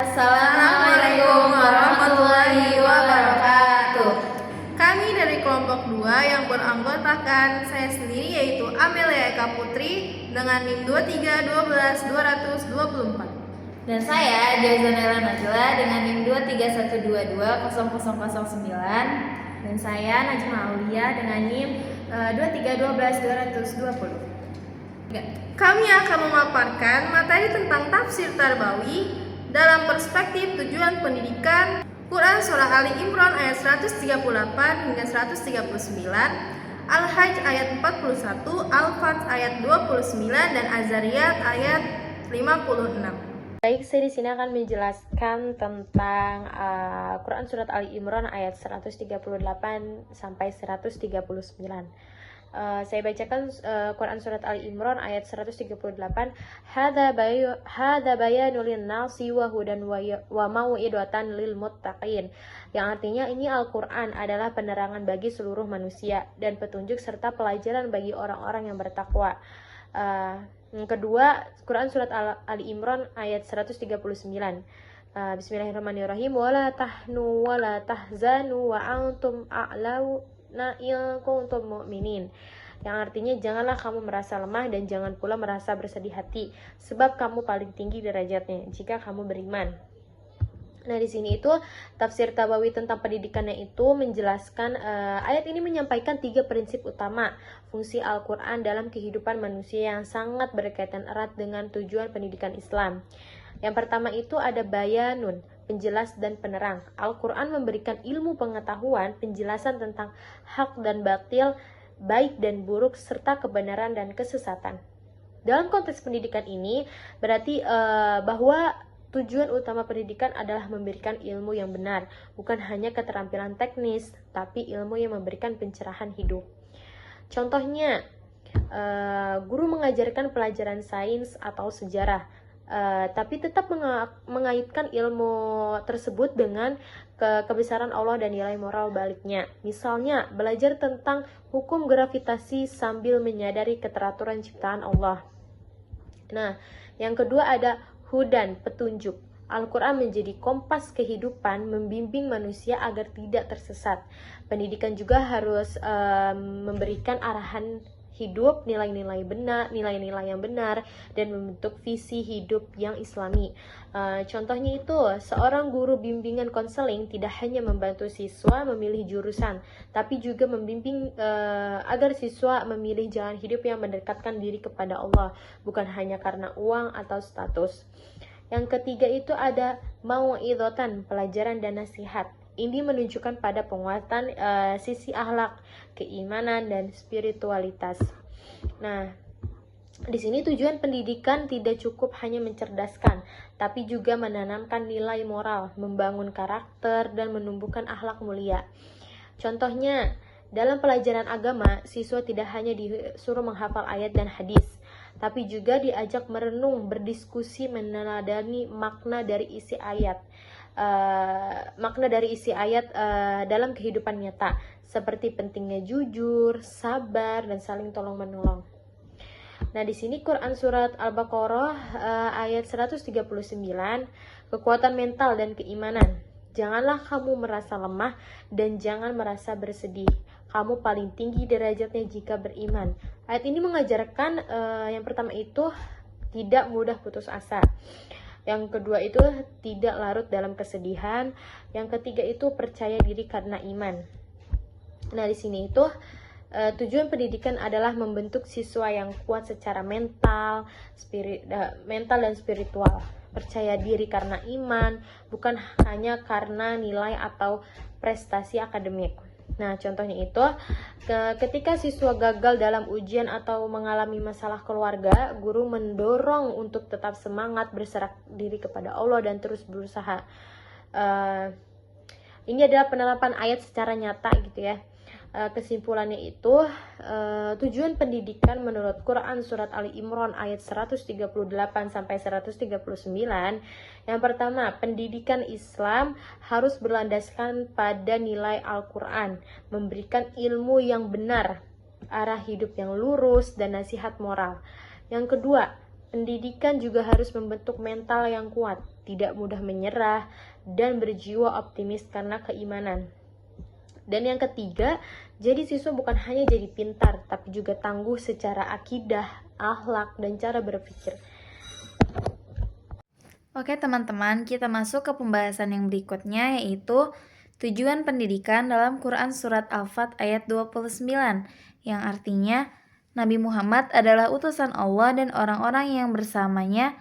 Assalamualaikum warahmatullahi wabarakatuh. Kami dari kelompok 2 yang beranggotakan saya sendiri yaitu Amelia Eka Putri dengan NIM 2312-224. Dan saya Diazanela Najla dengan NIM 231220009. Dan saya Najma Aulia dengan NIM 2312-220. Kami akan memaparkan materi tentang tafsir Tarbawi dalam perspektif tujuan pendidikan Quran Surah Ali Imran ayat 138 hingga 139, Al-Hajj ayat 41, Al-Fath ayat 29, dan Az-Zariyat ayat 56. Baik, saya di sini akan menjelaskan tentang Quran Surat Ali Imran ayat 138 sampai 139. Saya bacakan Quran Surat Ali Imran ayat 138. Hadza bayanul linnasi wa hudan wa mau'idatan lil muttaqin. Yang artinya ini Al-Quran adalah penerangan bagi seluruh manusia dan petunjuk serta pelajaran bagi orang-orang yang bertakwa. Yang kedua, Quran Surat Ali Imran ayat 139. Bismillahirrahmanirrahim. Wala tahnu wala tahzanu wa antum a'launa in kuntum mu'minin. Yang artinya janganlah kamu merasa lemah dan jangan pula merasa bersedih hati, sebab kamu paling tinggi derajatnya jika kamu beriman. Nah, di sini itu tafsir Tarbawi tentang pendidikannya itu menjelaskan ayat ini menyampaikan 3 prinsip utama fungsi Al-Quran dalam kehidupan manusia yang sangat berkaitan erat dengan tujuan pendidikan Islam. Yang pertama itu ada bayanun, penjelas dan penerang. Al-Quran memberikan ilmu pengetahuan, penjelasan tentang hak dan batil, baik dan buruk, serta kebenaran dan kesesatan. Dalam konteks pendidikan ini berarti bahwa tujuan utama pendidikan adalah memberikan ilmu yang benar, bukan hanya keterampilan teknis, tapi ilmu yang memberikan pencerahan hidup. Contohnya, guru mengajarkan pelajaran sains atau sejarah, tapi tetap mengaitkan ilmu tersebut dengan kebesaran Allah dan nilai moral baliknya. Misalnya, belajar tentang hukum gravitasi sambil menyadari keteraturan ciptaan Allah. Nah, yang kedua ada hudan, petunjuk. Al-Quran menjadi kompas kehidupan, membimbing manusia agar tidak tersesat. Pendidikan juga harus memberikan arahan hidup, nilai-nilai yang benar, dan membentuk visi hidup yang islami. Contohnya itu, seorang guru bimbingan konseling tidak hanya membantu siswa memilih jurusan, tapi juga membimbing agar siswa memilih jalan hidup yang mendekatkan diri kepada Allah, bukan hanya karena uang atau status. Yang ketiga itu ada mau'idhatan, pelajaran dan nasihat. Ini menunjukkan pada penguatan sisi akhlak, keimanan, dan spiritualitas. Nah, di sini tujuan pendidikan tidak cukup hanya mencerdaskan, tapi juga menanamkan nilai moral, membangun karakter, dan menumbuhkan akhlak mulia. Contohnya, dalam pelajaran agama, siswa tidak hanya disuruh menghafal ayat dan hadis, tapi juga diajak merenung, berdiskusi, meneladani makna dari isi ayat. Dalam kehidupan nyata, seperti pentingnya jujur, sabar, dan saling tolong-menolong. Nah, di sini Quran Surat Al-Baqarah ayat 139, kekuatan mental dan keimanan. Janganlah kamu merasa lemah dan jangan merasa bersedih. Kamu paling tinggi derajatnya jika beriman. Ayat ini mengajarkan yang pertama itu tidak mudah putus asa. Yang kedua itu tidak larut dalam kesedihan. Yang ketiga itu percaya diri karena iman. Nah, di sini itu tujuan pendidikan adalah membentuk siswa yang kuat secara mental dan spiritual. Percaya diri karena iman, bukan hanya karena nilai atau prestasi akademik. Nah, contohnya itu, ketika siswa gagal dalam ujian atau mengalami masalah keluarga, guru mendorong untuk tetap semangat, berserah diri kepada Allah, dan terus berusaha. Ini adalah penerapan ayat secara nyata gitu ya. Kesimpulannya itu, tujuan pendidikan menurut Quran Surat Ali Imran ayat 138 sampai 139. Yang pertama, pendidikan Islam harus berlandaskan pada nilai Al-Quran, memberikan ilmu yang benar, arah hidup yang lurus, dan nasihat moral. Yang kedua, Pendidikan juga harus membentuk mental yang kuat, tidak mudah menyerah, dan berjiwa optimis karena keimanan. Dan yang ketiga, jadi siswa bukan hanya jadi pintar, tapi juga tangguh secara akidah, akhlak, dan cara berpikir. Oke teman-teman, kita masuk ke pembahasan yang berikutnya, yaitu tujuan pendidikan dalam Quran Surat Al-Fat ayat 29, yang artinya Nabi Muhammad adalah utusan Allah dan orang-orang yang bersamanya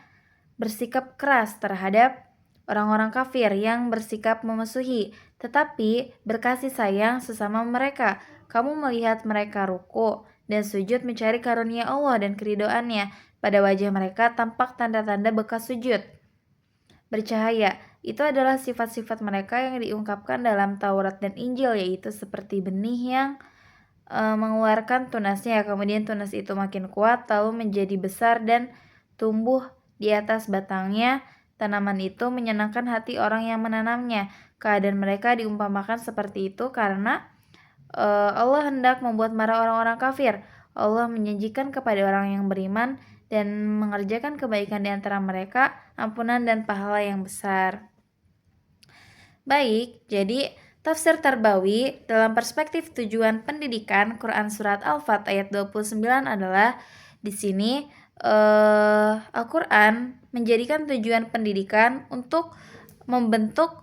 bersikap keras terhadap orang-orang kafir yang bersikap memusuhi, tetapi berkasih sayang sesama mereka. Kamu melihat mereka ruku dan sujud mencari karunia Allah dan keridoannya. Pada wajah mereka tampak tanda-tanda bekas sujud bercahaya. Itu adalah sifat-sifat mereka yang diungkapkan dalam Taurat dan Injil, yaitu seperti benih yang mengeluarkan tunasnya, kemudian tunas itu makin kuat lalu menjadi besar dan tumbuh di atas batangnya. Tanaman itu menyenangkan hati orang yang menanamnya. Keadaan mereka diumpamakan seperti itu karena Allah hendak membuat marah orang-orang kafir. Allah menjanjikan kepada orang yang beriman dan mengerjakan kebaikan di antara mereka ampunan dan pahala yang besar. Baik, jadi Tafsir Tarbawi dalam perspektif tujuan pendidikan Quran Surat Al-Fat ayat 29 adalah di sini Al-Quran menjadikan tujuan pendidikan untuk membentuk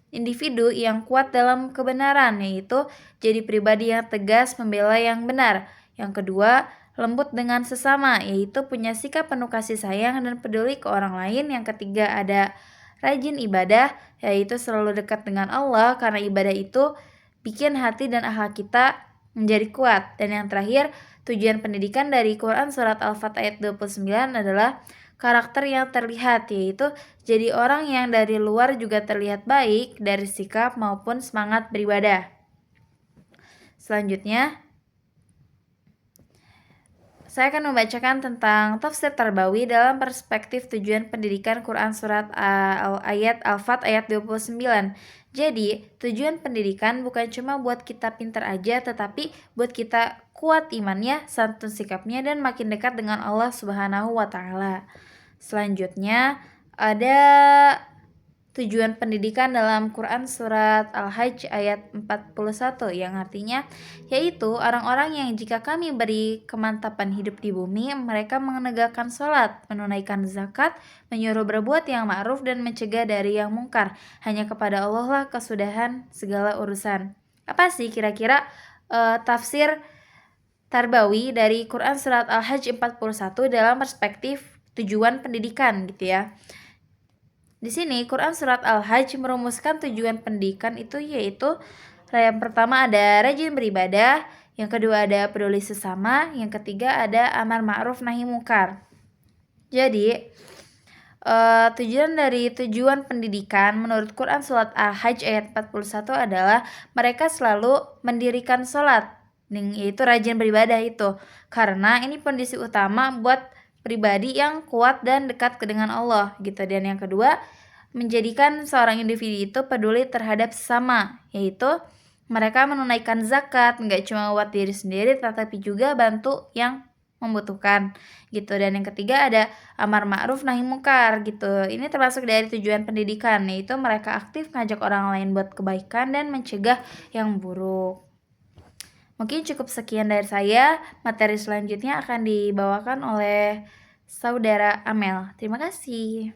individu yang kuat dalam kebenaran, yaitu jadi pribadi yang tegas membela yang benar. Yang kedua, lembut dengan sesama, yaitu punya sikap penuh kasih sayang dan peduli ke orang lain. Yang ketiga, ada rajin ibadah, yaitu selalu dekat dengan Allah karena ibadah itu bikin hati dan akhlak kita menjadi kuat. Dan yang terakhir, tujuan pendidikan dari Quran Surat Al-Fat ayat 29 adalah karakter yang terlihat, yaitu jadi orang yang dari luar juga terlihat baik dari sikap maupun semangat beribadah. Selanjutnya, saya akan membacakan tentang Tafsir Tarbawi dalam perspektif tujuan pendidikan Quran Surat Al-Fat ayat 29. Jadi, tujuan pendidikan bukan cuma buat kita pintar aja, tetapi buat kita kuat imannya, santun sikapnya, dan makin dekat dengan Allah Subhanahu wa Ta'ala. Selanjutnya, ada tujuan pendidikan dalam Quran Surat Al-Hajj ayat 41 yang artinya yaitu orang-orang yang jika kami beri kemantapan hidup di bumi, mereka menegakkan sholat, menunaikan zakat, menyuruh berbuat yang ma'ruf dan mencegah dari yang mungkar. Hanya kepada Allah lah kesudahan segala urusan. Apa sih kira-kira tafsir Tarbawi dari Quran Surat Al-Hajj 41 dalam perspektif tujuan pendidikan gitu ya. Di sini Quran Surat Al-Hajj merumuskan tujuan pendidikan itu yaitu yang pertama ada rajin beribadah, yang kedua ada peduli sesama, yang ketiga ada amar ma'ruf nahi mungkar. Jadi tujuan dari tujuan pendidikan menurut Quran Surat Al-Hajj ayat 41 adalah mereka selalu mendirikan sholat, yaitu rajin beribadah itu, karena ini kondisi utama buat pribadi yang kuat dan dekat dengan Allah gitu. Dan yang kedua, menjadikan seorang individu itu peduli terhadap sesama, yaitu mereka menunaikan zakat nggak cuma buat diri sendiri tetapi juga bantu yang membutuhkan gitu. Dan yang ketiga ada amar ma'ruf nahi mungkar gitu. Ini termasuk dari tujuan pendidikan, yaitu mereka aktif ngajak orang lain buat kebaikan dan mencegah yang buruk. Mungkin cukup sekian dari saya. Materi selanjutnya akan dibawakan oleh Saudara Amel. Terima kasih.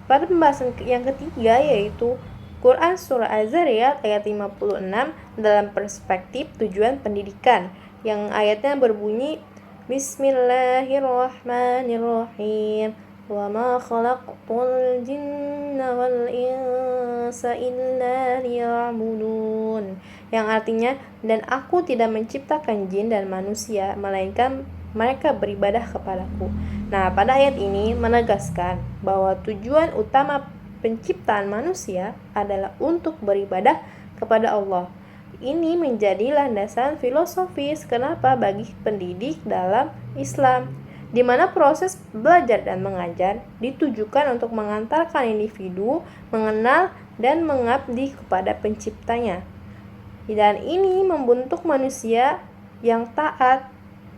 Pada pembahasan yang ketiga yaitu Quran Surah Az-Zariyat ayat 56 dalam perspektif tujuan pendidikan, yang ayatnya berbunyi Bismillahirrahmanirrahim. Wa ma khalaqtul jinna wal insa illa liya'budun, yang artinya dan aku tidak menciptakan jin dan manusia melainkan mereka beribadah kepadaku. Nah, pada ayat ini menegaskan bahwa tujuan utama penciptaan manusia adalah untuk beribadah kepada Allah. Ini menjadi landasan filosofis kenapa bagi pendidik dalam Islam, di mana proses belajar dan mengajar ditujukan untuk mengantarkan individu mengenal dan mengabdi kepada penciptanya. Dan ini membentuk manusia yang taat,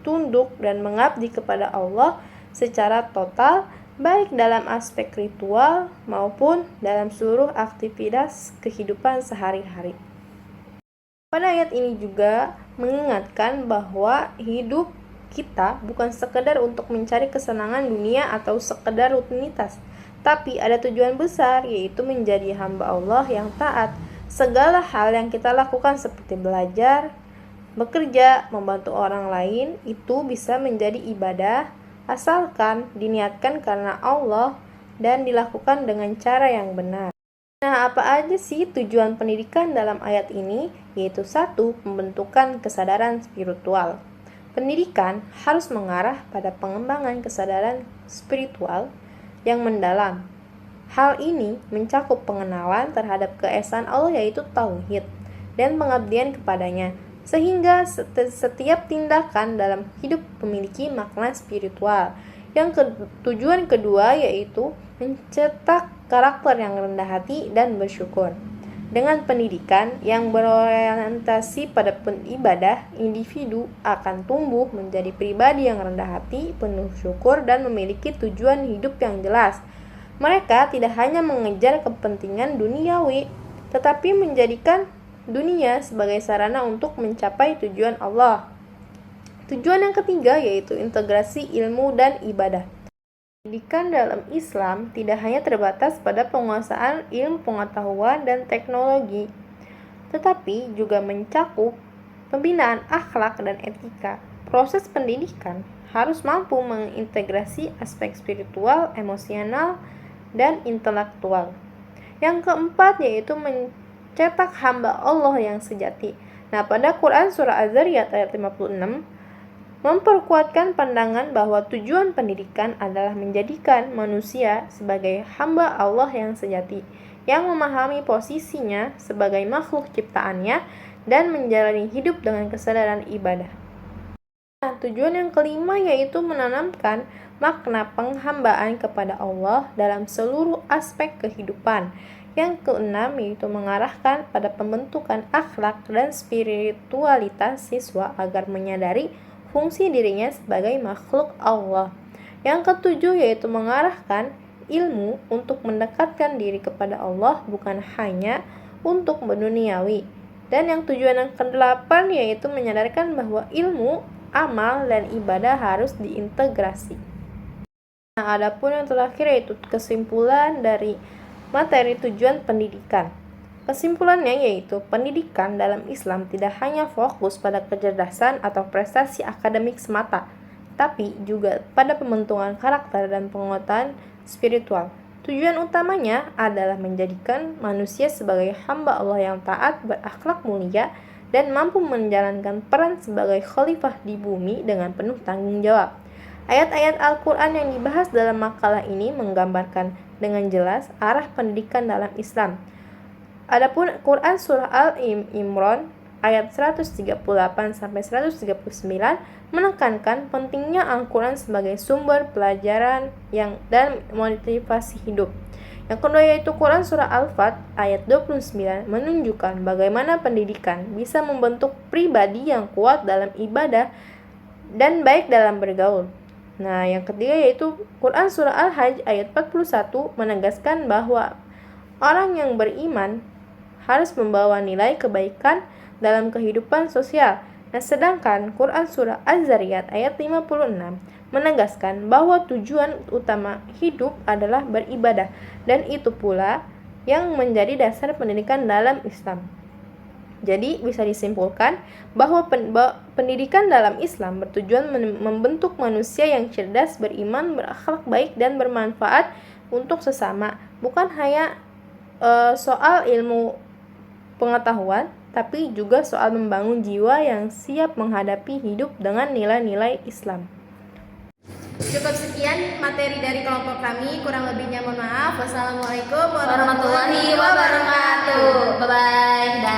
tunduk dan mengabdi kepada Allah secara total, baik dalam aspek ritual maupun dalam seluruh aktivitas kehidupan sehari-hari. Pada ayat ini juga mengingatkan bahwa hidup kita bukan sekedar untuk mencari kesenangan dunia atau sekedar rutinitas, tapi ada tujuan besar, yaitu menjadi hamba Allah yang taat. Segala hal yang kita lakukan seperti belajar, bekerja, membantu orang lain, itu bisa menjadi ibadah asalkan diniatkan karena Allah dan dilakukan dengan cara yang benar. Nah, apa aja sih tujuan pendidikan dalam ayat ini? Yaitu 1. Pembentukan kesadaran spiritual. Pendidikan harus mengarah pada pengembangan kesadaran spiritual yang mendalam. Hal ini mencakup pengenalan terhadap keesaan Allah, yaitu tauhid, dan pengabdian kepadanya, sehingga setiap tindakan dalam hidup memiliki makna spiritual. Tujuan kedua yaitu mencetak karakter yang rendah hati dan bersyukur. Dengan pendidikan yang berorientasi pada ibadah, individu akan tumbuh menjadi pribadi yang rendah hati, penuh syukur, dan memiliki tujuan hidup yang jelas. Mereka tidak hanya mengejar kepentingan duniawi, tetapi menjadikan dunia sebagai sarana untuk mencapai tujuan Allah. Tujuan yang ketiga yaitu integrasi ilmu dan ibadah. Pendidikan dalam Islam tidak hanya terbatas pada penguasaan ilmu pengetahuan dan teknologi, tetapi juga mencakup pembinaan akhlak dan etika. Proses pendidikan harus mampu mengintegrasi aspek spiritual, emosional, dan intelektual. Yang keempat yaitu mencetak hamba Allah yang sejati. Nah, pada Quran surah Az-Zariyat ayat 56 memperkuatkan pandangan bahwa tujuan pendidikan adalah menjadikan manusia sebagai hamba Allah yang sejati, yang memahami posisinya sebagai makhluk ciptaannya dan menjalani hidup dengan kesadaran ibadah. Nah, tujuan yang kelima yaitu menanamkan makna penghambaan kepada Allah dalam seluruh aspek kehidupan. Yang keenam yaitu mengarahkan pada pembentukan akhlak dan spiritualitas siswa agar menyadari fungsi dirinya sebagai makhluk Allah. Yang ketujuh yaitu mengarahkan ilmu untuk mendekatkan diri kepada Allah, bukan hanya untuk berduniawi. Dan yang tujuan yang kedelapan yaitu menyadarkan bahwa ilmu, amal, dan ibadah harus diintegrasi. Nah, adapun yang terakhir yaitu kesimpulan dari materi tujuan pendidikan. Kesimpulannya yaitu pendidikan dalam Islam tidak hanya fokus pada kecerdasan atau prestasi akademik semata, tapi juga pada pembentukan karakter dan penguatan spiritual. Tujuan utamanya adalah menjadikan manusia sebagai hamba Allah yang taat, berakhlak mulia, dan mampu menjalankan peran sebagai khalifah di bumi dengan penuh tanggung jawab. Ayat-ayat Al-Quran yang dibahas dalam makalah ini menggambarkan dengan jelas arah pendidikan dalam Islam. Adapun Quran surah Al-Imran ayat 138-139 menekankan pentingnya Al-Quran sebagai sumber pelajaran dan motivasi hidup. Yang kedua yaitu Quran surah Al-Fat ayat 29 menunjukkan bagaimana pendidikan bisa membentuk pribadi yang kuat dalam ibadah dan baik dalam bergaul. Nah, yang ketiga yaitu Quran surah Al-Hajj ayat 41 menegaskan bahwa orang yang beriman harus membawa nilai kebaikan dalam kehidupan sosial. Nah, sedangkan Quran surah Az-Zariyat ayat 56 menegaskan bahwa tujuan utama hidup adalah beribadah, dan itu pula yang menjadi dasar pendidikan dalam Islam. Jadi bisa disimpulkan bahwa pendidikan dalam Islam bertujuan membentuk manusia yang cerdas, beriman, berakhlak baik, dan bermanfaat untuk sesama. Bukan hanya soal ilmu pengetahuan, tapi juga soal membangun jiwa yang siap menghadapi hidup dengan nilai-nilai Islam. Cukup sekian materi dari kelompok kami, kurang lebihnya mohon maaf. Wassalamualaikum warahmatullahi wabarakatuh. Bye-bye.